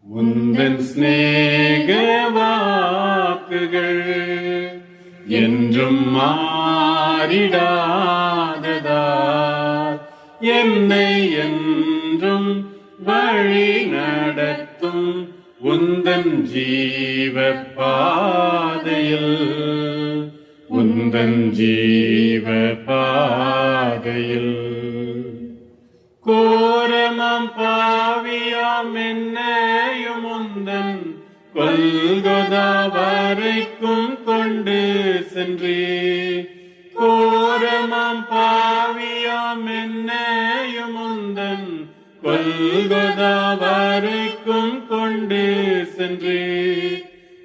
உந்தன் சிநேக வாக்குகள் என்றும் மாறிடாததால் என்னை என்றும் வழி நடத்தும் உந்தன் ஜீவ பாதையில் உந்தன் ஜீவ பாதையில் கோரமாம் பாவியாம் என்னையும் உந்தன் கொல்கொதா வரைக்கும் கொண்டு சென்றே கோரமாம் பாவியாம் என்னையும் உந்தன் கொல்கொதா வரைக்கும் கொண்டு சென்றே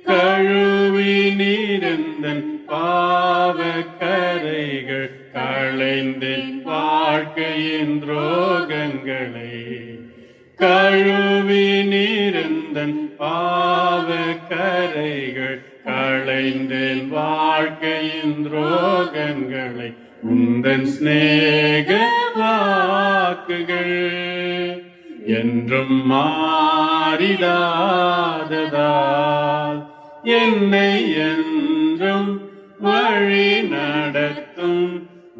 கழுவி நீரந்தன் பாவ கரைகள் களைந்தேன் வாழ்க்கையின் ரோகங்களை கழுவி நீரந்தன் பாவ கரைகள் களைந்தேன் வாழ்க்கையின் ரோகங்களை உந்தன் சிநேக வாக்குகள் என்றும் மாறிடாததால் என்னை என்றும் வழி நடத்தும்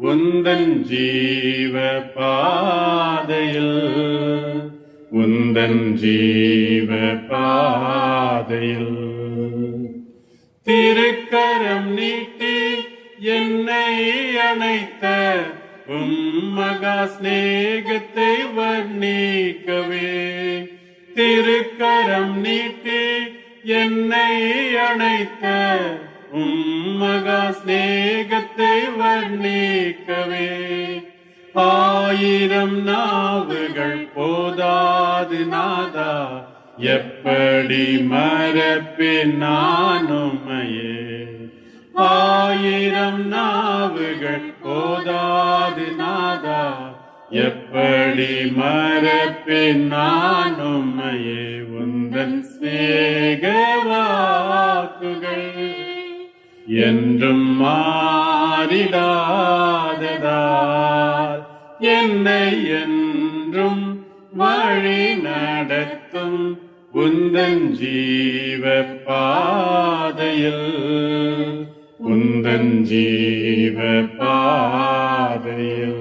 உந்தன் ஜீவ பாதையில் உந்தன் ஜீவ பாதையில் திருக்கரம் நீட்டி என்னை அணைத்த மகா சிநேகத்தை வர்ணிக்கவே திருக்கரம் நீட்டி என்னை அணைத்த மகா சிநேகத்தை வர்ணிக்கவே ஆயிரம் நாவுகள் போதாது நாதா எப்படி மறப்பேன் நான் உம்மையே ஆயிரம் நாவுகள் போதாது நாதா எப்படி மறப்பேன் நான் உம்மையே உந்தன் சிநேக வாக்குகள் என்றும் மாறிடாததால் என்னை என்றும் வழி நடத்தும் உந்தன் ஜீவ பாதையில் உந்தன் ஜீவ பாதையில்